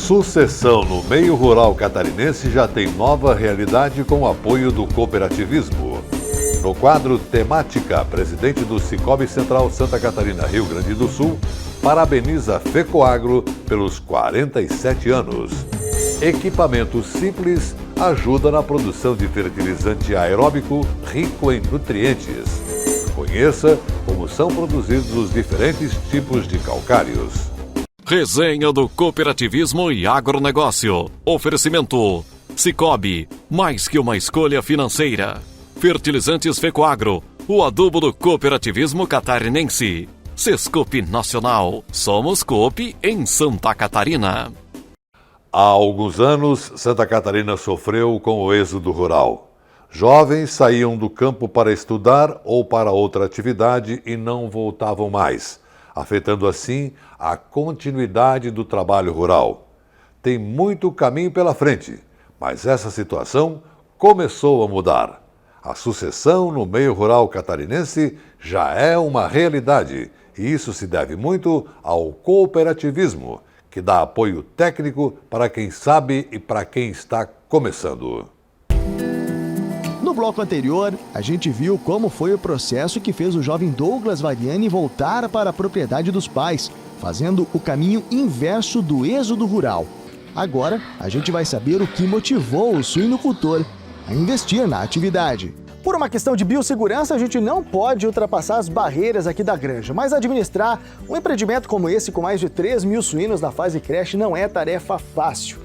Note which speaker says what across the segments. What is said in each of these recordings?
Speaker 1: Sucessão no meio rural catarinense já tem nova realidade com o apoio do cooperativismo. No quadro Temática, presidente do Sicoob Central Santa Catarina, Rio Grande do Sul, parabeniza a FECOAGRO pelos 47 anos. Equipamento simples ajuda na produção de fertilizante aeróbico rico em nutrientes. Conheça como são produzidos os diferentes tipos de calcários.
Speaker 2: Resenha do Cooperativismo e Agronegócio. Oferecimento: Sicoob, mais que uma escolha financeira. Fertilizantes FECOAGRO, o adubo do cooperativismo catarinense. Sescope Nacional, somos Coop em Santa Catarina.
Speaker 1: Há alguns anos, Santa Catarina sofreu com o êxodo rural. Jovens saíam do campo para estudar ou para outra atividade e não voltavam mais, afetando assim a continuidade do trabalho rural. Tem muito caminho pela frente, mas essa situação começou a mudar. A sucessão no meio rural catarinense já é uma realidade, e isso se deve muito ao cooperativismo, que dá apoio técnico para quem sabe e para quem está começando.
Speaker 3: No bloco anterior, a gente viu como foi o processo que fez o jovem Douglas Variani voltar para a propriedade dos pais, fazendo o caminho inverso do êxodo rural. Agora, a gente vai saber o que motivou o suinocultor a investir na atividade. Por uma questão de biossegurança, a gente não pode ultrapassar as barreiras aqui da granja, mas administrar um empreendimento como esse, com mais de 3 mil suínos na fase creche, não é tarefa fácil.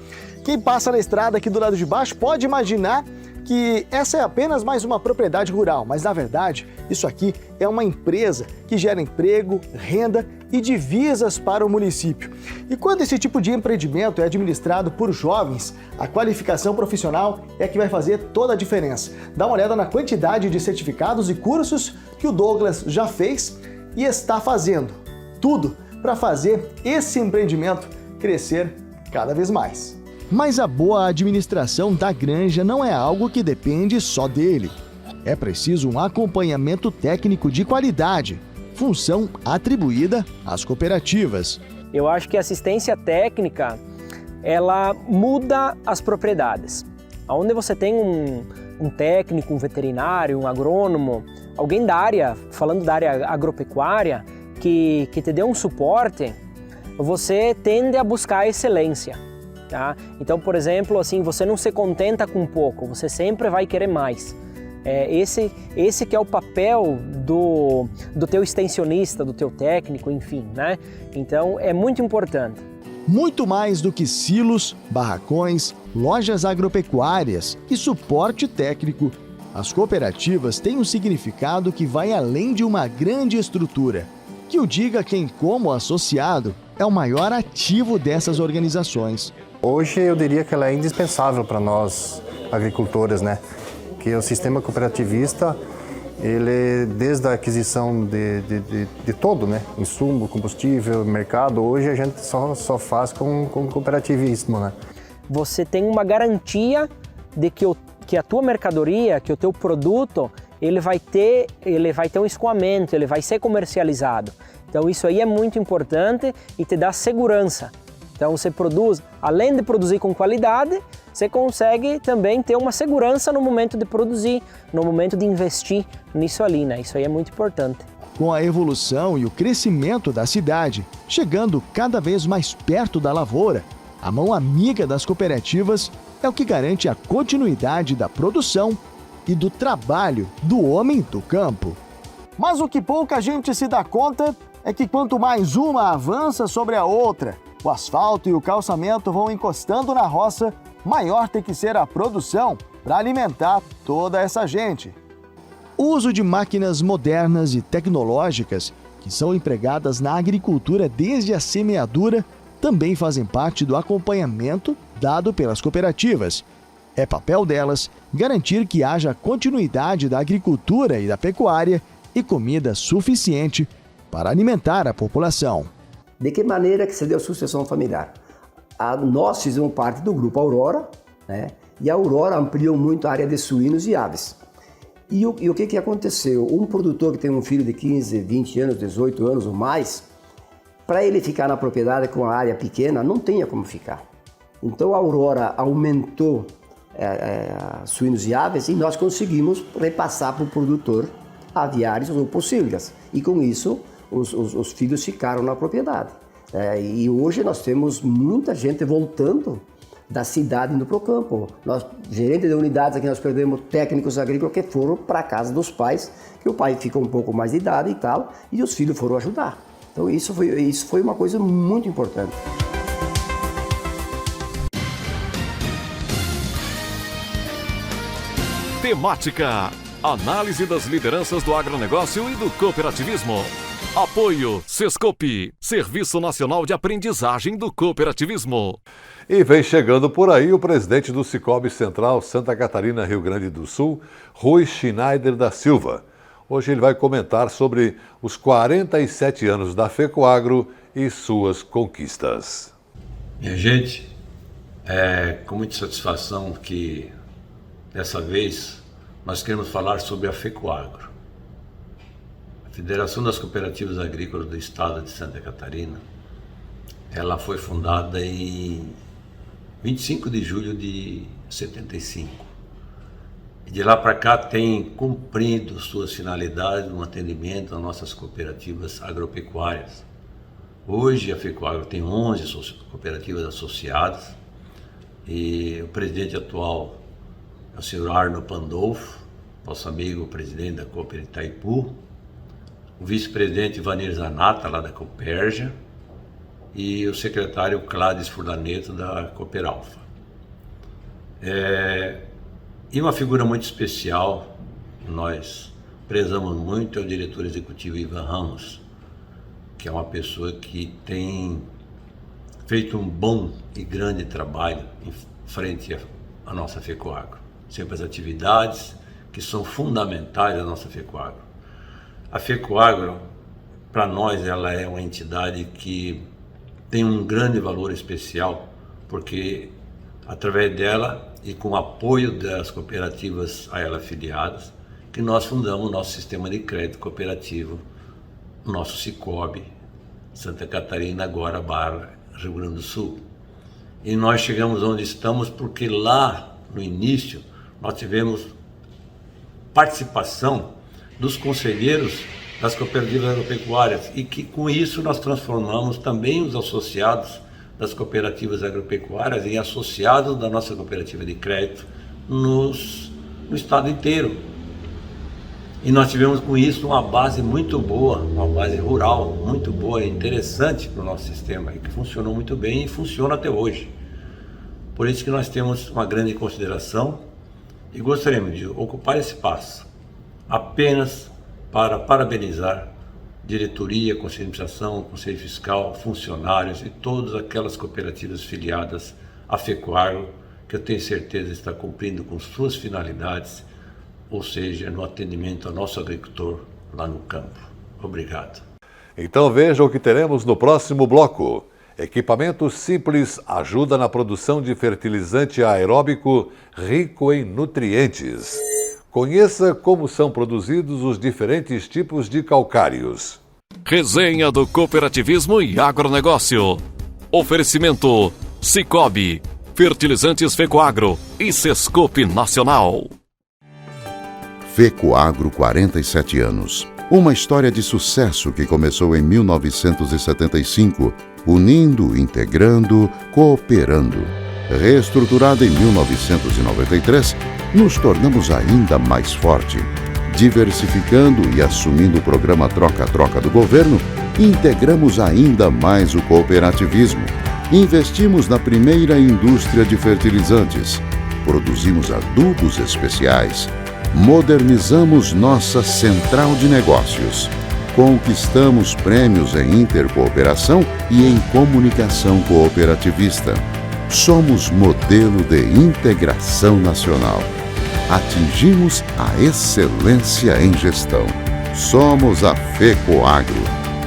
Speaker 3: Quem passa na estrada aqui do lado de baixo pode imaginar que essa é apenas mais uma propriedade rural, mas na verdade isso aqui é uma empresa que gera emprego, renda e divisas para o município. E quando esse tipo de empreendimento é administrado por jovens, a qualificação profissional é que vai fazer toda a diferença. Dá uma olhada na quantidade de certificados e cursos que o Douglas já fez e está fazendo. Tudo para fazer esse empreendimento crescer cada vez mais. Mas a boa administração da granja não é algo que depende só dele. É preciso um acompanhamento técnico de qualidade, função atribuída às cooperativas.
Speaker 4: Eu acho que a assistência técnica, ela muda as propriedades. Onde você tem um técnico, um veterinário, um agrônomo, alguém da área, falando da área agropecuária, que te dê um suporte, você tende a buscar a excelência. Tá? Então, por exemplo, assim, você não se contenta com pouco, você sempre vai querer mais. Esse que é o papel do teu extensionista, do teu técnico, enfim, né? Então, é muito importante.
Speaker 3: Muito mais do que silos, barracões, lojas agropecuárias e suporte técnico, as cooperativas têm um significado que vai além de uma grande estrutura. Que o diga quem, como associado, é o maior ativo dessas organizações.
Speaker 5: Hoje eu diria que ela é indispensável para nós agricultores, né? Que o sistema cooperativista, ele desde a aquisição de todo, né? Insumo, combustível, mercado, hoje a gente só faz com cooperativismo, né?
Speaker 4: Você tem uma garantia de que a tua mercadoria, que o teu produto, ele vai ter um escoamento, ele vai ser comercializado. Então isso aí é muito importante e te dá segurança. Então você produz, além de produzir com qualidade, você consegue também ter uma segurança no momento de produzir, no momento de investir nisso ali, né? Isso aí é muito importante.
Speaker 3: Com a evolução e o crescimento da cidade, chegando cada vez mais perto da lavoura, a mão amiga das cooperativas é o que garante a continuidade da produção e do trabalho do homem do campo. Mas o que pouca gente se dá conta é que quanto mais uma avança sobre a outra, o asfalto e o calçamento vão encostando na roça, maior tem que ser a produção para alimentar toda essa gente. O uso de máquinas modernas e tecnológicas, que são empregadas na agricultura desde a semeadura, também fazem parte do acompanhamento dado pelas cooperativas. É papel delas garantir que haja continuidade da agricultura e da pecuária e comida suficiente para alimentar a população.
Speaker 6: De que maneira que se deu sucessão familiar? Nós fizemos parte do grupo Aurora, né? E a Aurora ampliou muito a área de suínos e aves. E o que aconteceu? Um produtor que tem um filho de 15, 20 anos, 18 anos ou mais, para ele ficar na propriedade com a área pequena, não tinha como ficar. Então a Aurora aumentou suínos e aves e nós conseguimos repassar para o produtor aviários ou pocilgas. E com isso os filhos ficaram na propriedade. E hoje nós temos muita gente voltando da cidade indo para o campo. Nós, gerentes de unidades aqui, nós perdemos técnicos agrícolas que foram para a casa dos pais, que o pai ficou um pouco mais de idade e tal, e os filhos foram ajudar. Então isso foi uma coisa muito importante.
Speaker 2: Temática: análise das lideranças do agronegócio e do cooperativismo. Apoio Sescope, Serviço Nacional de Aprendizagem do Cooperativismo.
Speaker 1: E vem chegando por aí o presidente do Cicobi Central Santa Catarina, Rio Grande do Sul, Rui Schneider da Silva. Hoje ele vai comentar sobre os 47 anos da FECOAGRO e suas conquistas.
Speaker 7: Minha gente, é com muita satisfação que dessa vez nós queremos falar sobre a FECOAGRO. A Federação das Cooperativas Agrícolas do Estado de Santa Catarina, ela foi fundada em 25 de julho de 75. E de lá para cá tem cumprido suas finalidades no atendimento às nossas cooperativas agropecuárias. Hoje a FECOAGRO tem 11 cooperativas associadas e o presidente atual é o senhor Arno Pandolfo, nosso amigo presidente da Cooper Itaipu, o vice-presidente Vanir Zanata, lá da Cooperja, e o secretário Clades Furlaneto, da Cooper Alfa. E uma figura muito especial, nós prezamos muito, é o diretor executivo Ivan Ramos, que é uma pessoa que tem feito um bom e grande trabalho em frente à nossa FECOAGRO. Sempre as atividades que são fundamentais da nossa FECOAGRO. A FECOAGRO, para nós, ela é uma entidade que tem um grande valor especial, porque através dela e com o apoio das cooperativas a ela afiliadas, que nós fundamos o nosso sistema de crédito cooperativo, o nosso Cicobi, Santa Catarina, agora barra Rio Grande do Sul. E nós chegamos onde estamos porque lá, no início, nós tivemos participação dos conselheiros das cooperativas agropecuárias e que com isso nós transformamos também os associados das cooperativas agropecuárias em associados da nossa cooperativa de crédito no estado inteiro. E nós tivemos com isso uma base muito boa, uma base rural muito boa e interessante para o nosso sistema, e que funcionou muito bem e funciona até hoje. Por isso que nós temos uma grande consideração e gostaríamos de ocupar esse espaço apenas para parabenizar diretoria, conselho de administração, conselho fiscal, funcionários e todas aquelas cooperativas filiadas à FECOAGRO, que eu tenho certeza está cumprindo com suas finalidades, ou seja, no atendimento ao nosso agricultor lá no campo. Obrigado.
Speaker 1: Então veja o que teremos no próximo bloco. Equipamento simples ajuda na produção de fertilizante aeróbico rico em nutrientes. Conheça como são produzidos os diferentes tipos de calcários.
Speaker 2: Resenha do Cooperativismo e Agronegócio. Oferecimento Cicobi, Fertilizantes FECOAGRO e Sescope Nacional.
Speaker 8: FECOAGRO, 47 anos. Uma história de sucesso que começou em 1975, unindo, integrando, cooperando. Reestruturada em 1993, nos tornamos ainda mais forte. Diversificando e assumindo o programa Troca-Troca do governo, integramos ainda mais o cooperativismo. Investimos na primeira indústria de fertilizantes. Produzimos adubos especiais. Modernizamos nossa central de negócios. Conquistamos prêmios em intercooperação e em comunicação cooperativista. Somos modelo de integração nacional. Atingimos a excelência em gestão. Somos a FECOAGRO,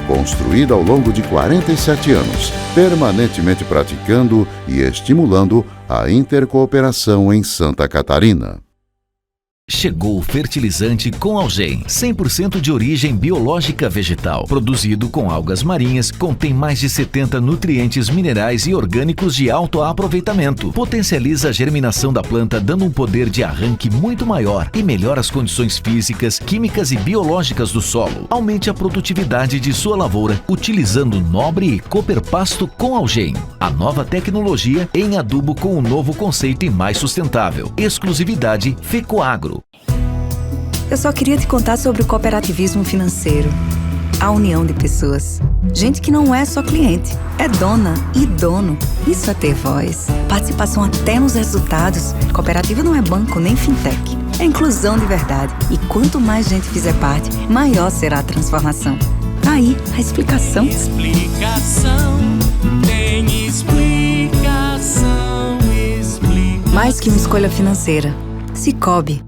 Speaker 8: construída ao longo de 47 anos, permanentemente praticando e estimulando a intercooperação em Santa Catarina.
Speaker 9: Chegou o fertilizante com Algem, 100% de origem biológica vegetal, produzido com algas marinhas, contém mais de 70 nutrientes minerais e orgânicos de alto aproveitamento, potencializa a germinação da planta dando um poder de arranque muito maior e melhora as condições físicas, químicas e biológicas do solo. Aumente a produtividade de sua lavoura utilizando Nobre e Cooper Pasto com Algem. A nova tecnologia em adubo com um novo conceito e mais sustentável. Exclusividade FECOAGRO.
Speaker 10: Eu só queria te contar sobre o cooperativismo financeiro. A união de pessoas. Gente que não é só cliente, é dona e dono. Isso é ter voz. Participação até nos resultados. Cooperativa não é banco nem fintech. É inclusão de verdade. E quanto mais gente fizer parte, maior será a transformação. Aí, a explicação.
Speaker 11: Tem explicação.
Speaker 10: Mais que uma escolha financeira. Sicoob.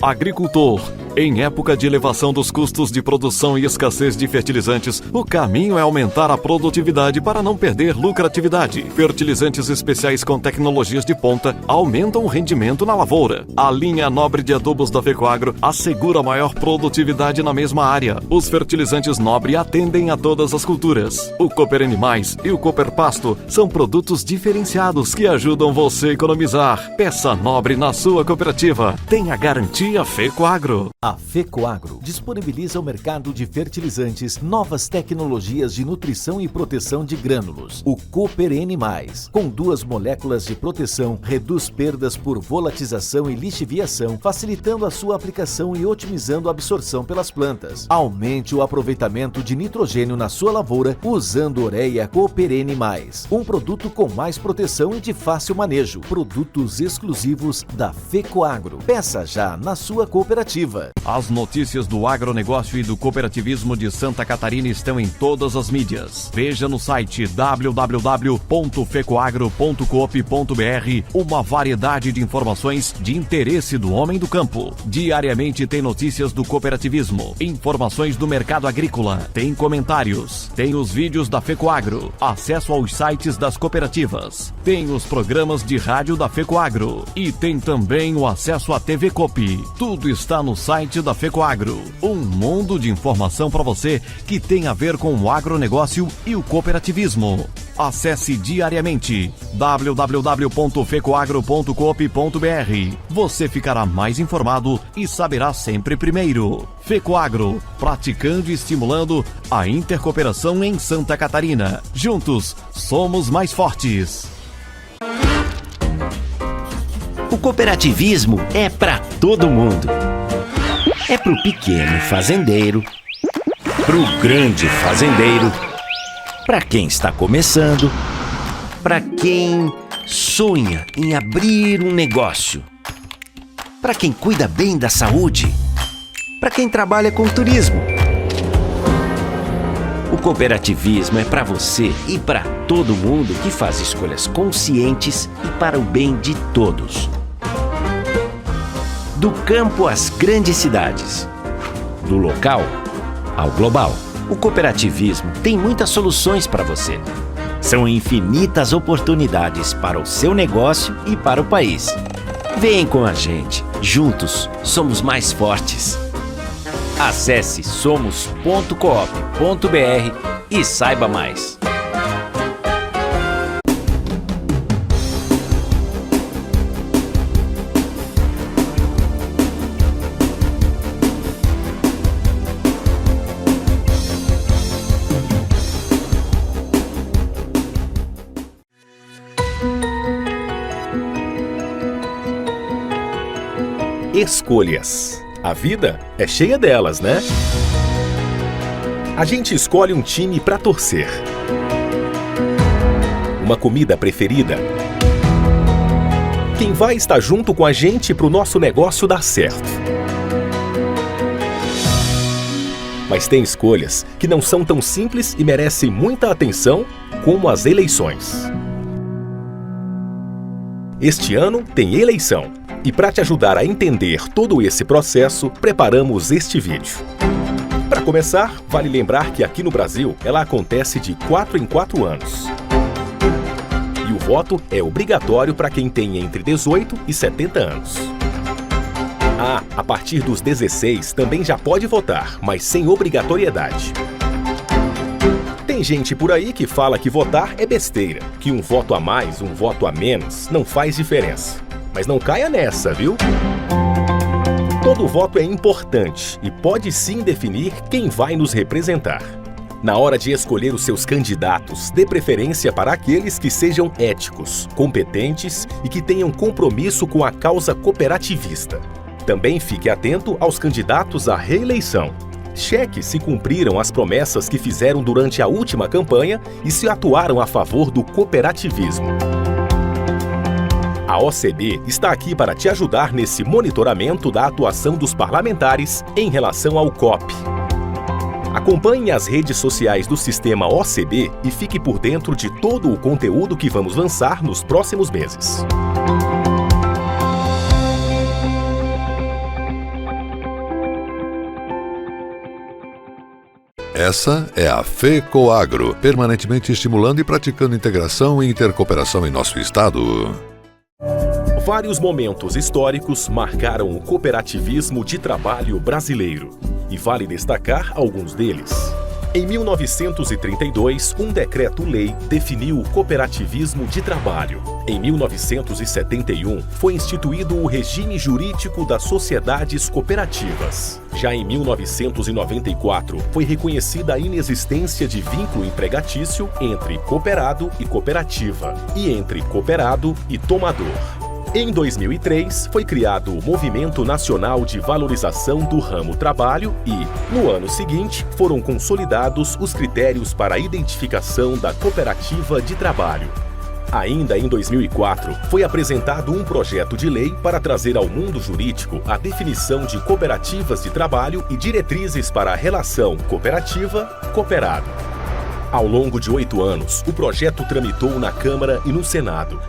Speaker 2: Agricultor. Em época de elevação dos custos de produção e escassez de fertilizantes, o caminho é aumentar a produtividade para não perder lucratividade. Fertilizantes especiais com tecnologias de ponta aumentam o rendimento na lavoura. A linha Nobre de adubos da FECOAGRO assegura maior produtividade na mesma área. Os fertilizantes Nobre atendem a todas as culturas. O Cooper Animais e o Cooper Pasto são produtos diferenciados que ajudam você a economizar. Peça Nobre na sua cooperativa. Tenha garantia FECOAGRO.
Speaker 9: A FECOAGRO disponibiliza ao mercado de fertilizantes novas tecnologias de nutrição e proteção de grânulos. O Cooper N+, com 2 moléculas de proteção, reduz perdas por volatização e lixiviação, facilitando a sua aplicação e otimizando a absorção pelas plantas. Aumente o aproveitamento de nitrogênio na sua lavoura usando Ureia Cooper N+, um produto com mais proteção e de fácil manejo. Produtos exclusivos da FECOAGRO. Peça já na sua cooperativa.
Speaker 2: As notícias do agronegócio e do cooperativismo de Santa Catarina estão em todas as mídias. Veja no site www.fecoagro.coop.br uma variedade de informações de interesse do homem do campo. Diariamente tem notícias do cooperativismo, informações do mercado agrícola, tem comentários, tem os vídeos da FECOAGRO, acesso aos sites das cooperativas, tem os programas de rádio da FECOAGRO e tem também o acesso à TV Coop. Tudo está no site da FECOAGRO, um mundo de informação para você que tem a ver com o agronegócio e o cooperativismo. Acesse diariamente www.fecoagro.coop.br. Você ficará mais informado e saberá sempre primeiro. FECOAGRO, praticando e estimulando a intercooperação em Santa Catarina. Juntos, somos mais fortes.
Speaker 12: O cooperativismo é para todo mundo. É pro pequeno fazendeiro, pro grande fazendeiro, para quem está começando, para quem sonha em abrir um negócio, para quem cuida bem da saúde, para quem trabalha com turismo. O cooperativismo é para você e para todo mundo que faz escolhas conscientes e para o bem de todos. Do campo às grandes cidades, do local ao global, o cooperativismo tem muitas soluções para você. São infinitas oportunidades para o seu negócio e para o país. Vem com a gente, juntos somos mais fortes. Acesse somos.coop.br e saiba mais.
Speaker 13: Escolhas. A vida é cheia delas, né? A gente escolhe um time pra torcer, uma comida preferida, quem vai estar junto com a gente pro nosso negócio dar certo. Mas tem escolhas que não são tão simples e merecem muita atenção, como as eleições. Este ano tem eleição. E para te ajudar a entender todo esse processo, preparamos este vídeo. Para começar, vale lembrar que aqui no Brasil, ela acontece de 4 em 4 anos. E o voto é obrigatório para quem tem entre 18 e 70 anos. A partir dos 16 também já pode votar, mas sem obrigatoriedade. Tem gente por aí que fala que votar é besteira, que um voto a mais, um voto a menos não faz diferença. Mas não caia nessa, viu? Todo voto é importante e pode sim definir quem vai nos representar. Na hora de escolher os seus candidatos, dê preferência para aqueles que sejam éticos, competentes e que tenham compromisso com a causa cooperativista. Também fique atento aos candidatos à reeleição. Cheque se cumpriram as promessas que fizeram durante a última campanha e se atuaram a favor do cooperativismo. A OCB está aqui para te ajudar nesse monitoramento da atuação dos parlamentares em relação ao COP. Acompanhe as redes sociais do Sistema OCB e fique por dentro de todo o conteúdo que vamos lançar nos próximos meses.
Speaker 1: Essa é a FECOAGRO, permanentemente estimulando e praticando integração e intercooperação em nosso estado.
Speaker 13: Vários momentos históricos marcaram o cooperativismo de trabalho brasileiro, e vale destacar alguns deles. Em 1932, um decreto-lei definiu o cooperativismo de trabalho. Em 1971, foi instituído o regime jurídico das sociedades cooperativas. Já em 1994, foi reconhecida a inexistência de vínculo empregatício entre cooperado e cooperativa, e entre cooperado e tomador. Em 2003, foi criado o Movimento Nacional de Valorização do Ramo Trabalho e, no ano seguinte, foram consolidados os critérios para a identificação da cooperativa de trabalho. Ainda em 2004, foi apresentado um projeto de lei para trazer ao mundo jurídico a definição de cooperativas de trabalho e diretrizes para a relação cooperativa-cooperado. Ao longo de 8 anos, o projeto tramitou na Câmara e no Senado.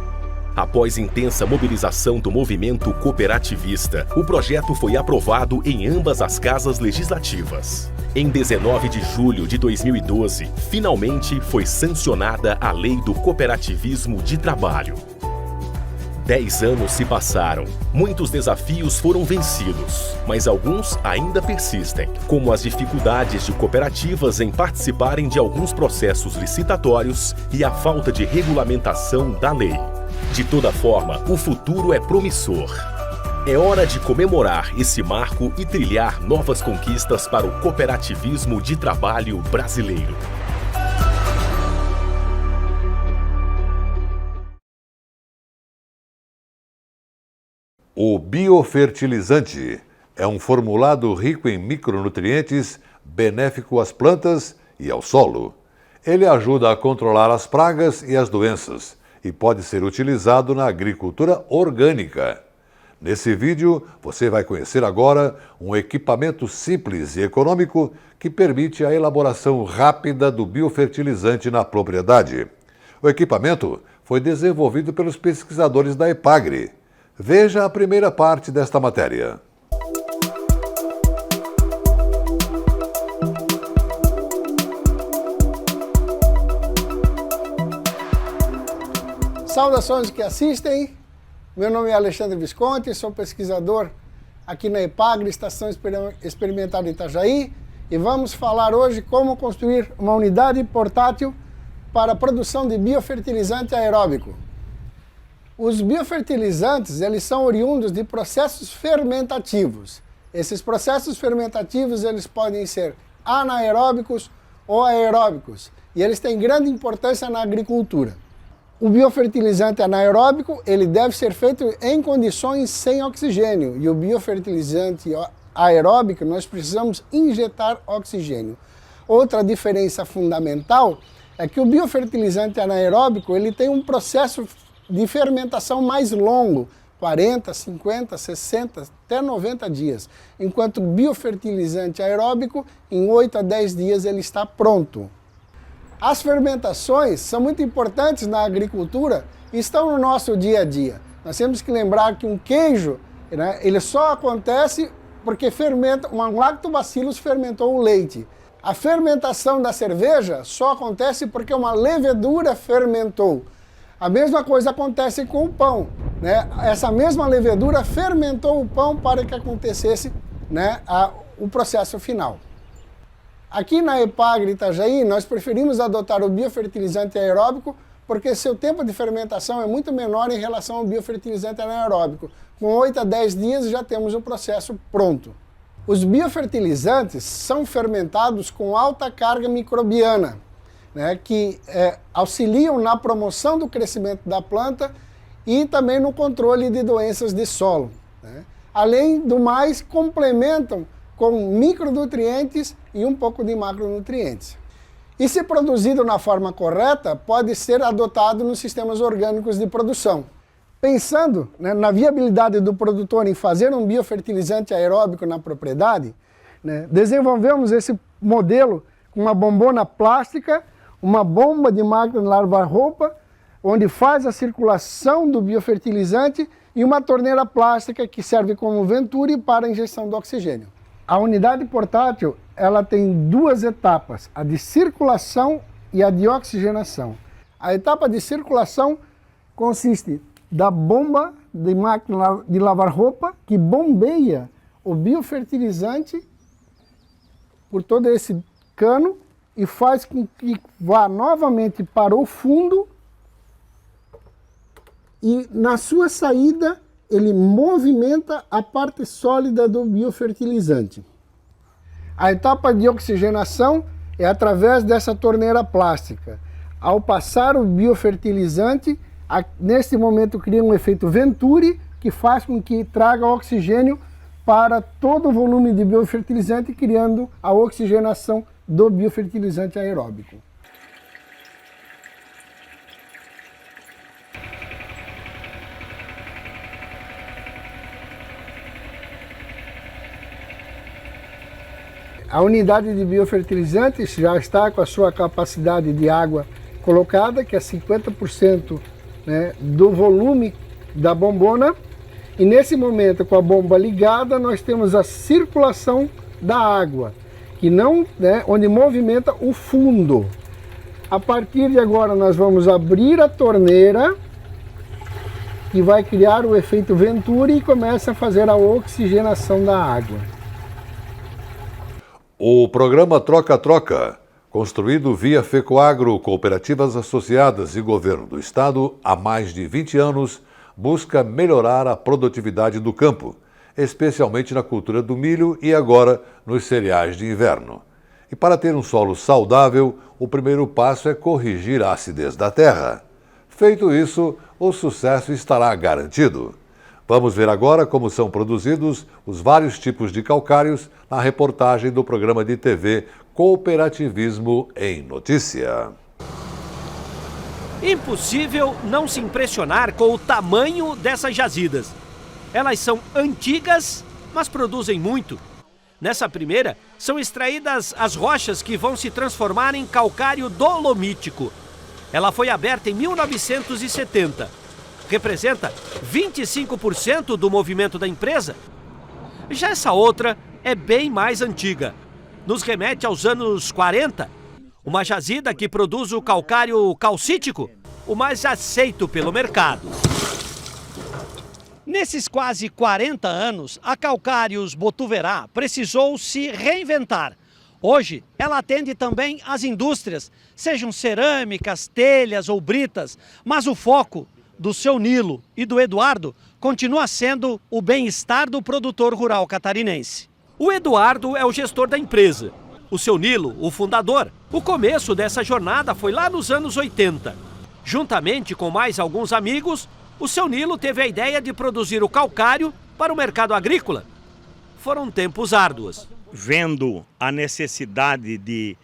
Speaker 13: Após intensa mobilização do movimento cooperativista, o projeto foi aprovado em ambas as casas legislativas. Em 19 de julho de 2012, finalmente foi sancionada a Lei do Cooperativismo de Trabalho. 10 anos se passaram. Muitos desafios foram vencidos, mas alguns ainda persistem, como as dificuldades de cooperativas em participarem de alguns processos licitatórios e a falta de regulamentação da lei. De toda forma, o futuro é promissor. É hora de comemorar esse marco e trilhar novas conquistas para o cooperativismo de trabalho brasileiro.
Speaker 1: O biofertilizante é um formulado rico em micronutrientes, benéfico às plantas e ao solo. Ele ajuda a controlar as pragas e as doenças e pode ser utilizado na agricultura orgânica. Nesse vídeo, você vai conhecer agora um equipamento simples e econômico que permite a elaboração rápida do biofertilizante na propriedade. O equipamento foi desenvolvido pelos pesquisadores da EPAGRE. Veja a primeira parte desta matéria.
Speaker 11: Saudações que assistem, meu nome é Alexandre Visconti, sou pesquisador aqui na EPAGRE, Estação Experimental de Itajaí, e vamos falar hoje como construir uma unidade portátil para a produção de biofertilizante aeróbico. Os biofertilizantes, eles são oriundos de processos fermentativos. Esses processos fermentativos, eles podem ser anaeróbicos ou aeróbicos, e eles têm grande importância na agricultura. O biofertilizante anaeróbico, ele deve ser feito em condições sem oxigênio, e o biofertilizante aeróbico, nós precisamos injetar oxigênio. Outra diferença fundamental é que o biofertilizante anaeróbico, ele tem um processo de fermentação mais longo, 40, 50, 60, até 90 dias, enquanto o biofertilizante aeróbico, em 8 a 10 dias ele está pronto. As fermentações são muito importantes na agricultura e estão no nosso dia a dia. Nós temos que lembrar que um queijo, né, ele só acontece porque um lactobacillus fermentou o leite. A fermentação da cerveja só acontece porque uma levedura fermentou. A mesma coisa acontece com o pão. né, essa mesma levedura fermentou o pão para que acontecesse, né, o processo final. Aqui na Epagre Itajaí, nós preferimos adotar o biofertilizante aeróbico porque seu tempo de fermentação é muito menor em relação ao biofertilizante anaeróbico. Com 8 a 10 dias já temos o processo pronto. Os biofertilizantes são fermentados com alta carga microbiana, né, que auxiliam na promoção do crescimento da planta e também no controle de doenças de solo, né. Além do mais, complementam com micronutrientes e um pouco de macronutrientes. E se produzido na forma correta, pode ser adotado nos sistemas orgânicos de produção. Pensando, né, na viabilidade do produtor em fazer um biofertilizante aeróbico na propriedade, né, desenvolvemos esse modelo com uma bombona plástica, uma bomba de máquina de lavar roupa, onde faz a circulação do biofertilizante e uma torneira plástica que serve como venturi para a injeção do oxigênio. A unidade portátil, ela tem duas etapas, a de circulação e a de oxigenação. A etapa de circulação consiste da bomba de máquina de lavar roupa que bombeia o biofertilizante por todo esse cano e faz com que vá novamente para o fundo e na sua saída ele movimenta a parte sólida do biofertilizante. A etapa de oxigenação é através dessa torneira plástica. Ao passar o biofertilizante, nesse momento cria um efeito Venturi, que faz com que traga oxigênio para todo o volume de biofertilizante, criando a oxigenação do biofertilizante aeróbico. A unidade de biofertilizantes já está com a sua capacidade de água colocada, que é 50%, né, do volume da bombona. E nesse momento, com a bomba ligada, nós temos a circulação da água, que não, né, onde movimenta o fundo. A partir de agora, nós vamos abrir a torneira, que vai criar o efeito Venturi e começa a fazer a oxigenação da água.
Speaker 1: O programa Troca-Troca, construído via FECOAGRO, Cooperativas Associadas e Governo do Estado há mais de 20 anos, busca melhorar a produtividade do campo, especialmente na cultura do milho e agora nos cereais de inverno. E para ter um solo saudável, o primeiro passo é corrigir a acidez da terra. Feito isso, o sucesso estará garantido. Vamos ver agora como são produzidos os vários tipos de calcários na reportagem do programa de TV Cooperativismo em Notícia.
Speaker 14: Impossível não se impressionar com o tamanho dessas jazidas. Elas são antigas, mas produzem muito. Nessa primeira, são extraídas as rochas que vão se transformar em calcário dolomítico. Ela foi aberta em 1970. Representa 25% do movimento da empresa. Já essa outra é bem mais antiga. Nos remete aos anos 40. Uma jazida que produz o calcário calcítico, o mais aceito pelo mercado. Nesses quase 40 anos, a Calcários Botuverá precisou se reinventar. Hoje, ela atende também às indústrias, sejam cerâmicas, telhas ou britas, mas o foco do seu Nilo e do Eduardo continua sendo o bem-estar do produtor rural catarinense. O Eduardo é o gestor da empresa. O seu Nilo, o fundador. O começo dessa jornada foi lá nos anos 80. Juntamente com mais alguns amigos, o seu Nilo teve a ideia de produzir o calcário para o mercado agrícola. Foram tempos árduos.
Speaker 15: Vendo a necessidade de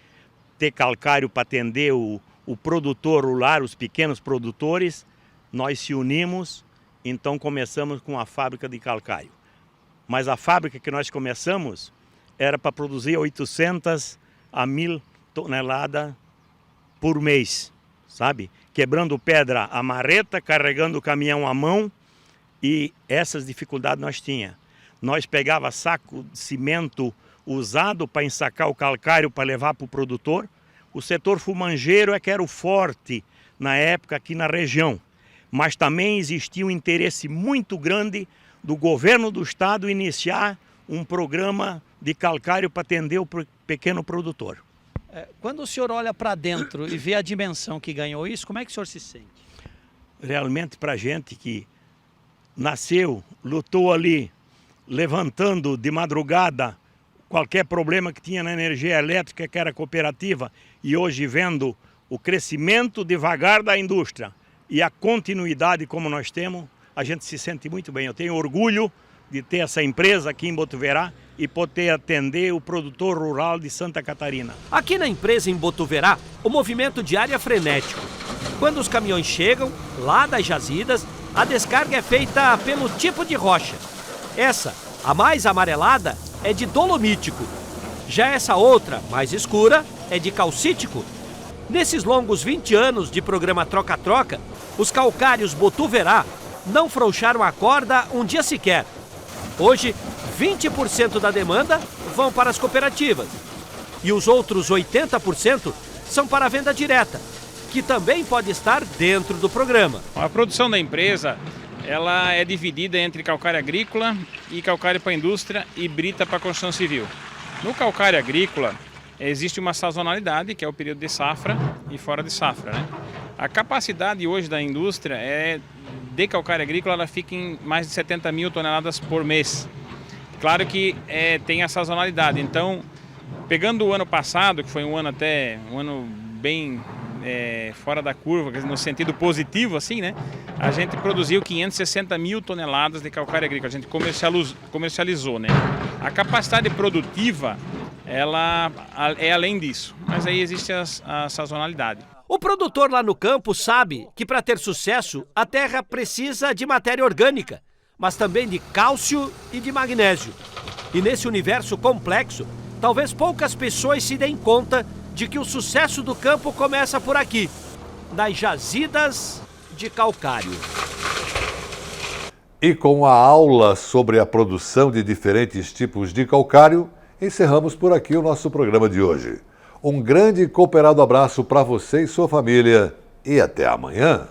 Speaker 15: ter calcário para atender o produtor rural, os pequenos produtores, nós se unimos, então começamos com a fábrica de calcário. Mas a fábrica que nós começamos era para produzir 800 a 1000 toneladas por mês, sabe? Quebrando pedra à marreta, carregando o caminhão à mão, e essas dificuldades nós tínhamos. Nós pegava saco de cimento usado para ensacar o calcário para levar para o produtor. O setor fumangeiro é que era o forte na época aqui na região. mas também existia um interesse muito grande do governo do estado iniciar um programa de calcário para atender o pequeno produtor.
Speaker 14: Quando o senhor olha para dentro e vê a dimensão que ganhou isso, como é que o senhor se sente?
Speaker 15: Realmente, para a gente que nasceu, lutou ali, levantando de madrugada qualquer problema que tinha na energia elétrica, que era cooperativa, e hoje vendo o crescimento devagar da indústria e a continuidade como nós temos, a gente se sente muito bem. Eu tenho orgulho de ter essa empresa aqui em Botuverá e poder atender o produtor rural de Santa Catarina.
Speaker 14: Aqui na empresa em Botuverá, o movimento diário é frenético. Quando os caminhões chegam, lá das jazidas, a descarga é feita pelo tipo de rocha. Essa, a mais amarelada, é de dolomítico. Já essa outra, mais escura, é de calcítico. Nesses longos 20 anos de programa Troca-Troca, os calcários Botuverá não frouxaram a corda um dia sequer. Hoje, 20% da demanda vão para as cooperativas e os outros 80% são para a venda direta, que também pode estar dentro do programa.
Speaker 16: A produção da empresa ela é dividida entre calcário agrícola e calcário para a indústria e brita para a construção civil. No calcário agrícola existe uma sazonalidade, que é o período de safra e fora de safra, né? A capacidade hoje da indústria de calcário agrícola ela fica em mais de 70 mil toneladas por mês. Claro que tem a sazonalidade, então pegando o ano passado, que foi um ano bem fora da curva, no sentido positivo assim, né? A gente produziu 560 mil toneladas de calcário agrícola, a gente comercializou, né? A capacidade produtiva, ela é além disso, mas aí existe a sazonalidade.
Speaker 14: O produtor lá no campo sabe que para ter sucesso, a terra precisa de matéria orgânica, mas também de cálcio e de magnésio. E nesse universo complexo, talvez poucas pessoas se deem conta de que o sucesso do campo começa por aqui, nas jazidas de calcário.
Speaker 1: E com a aula sobre a produção de diferentes tipos de calcário, encerramos por aqui o nosso programa de hoje. Um grande e cooperado abraço para você e sua família e até amanhã.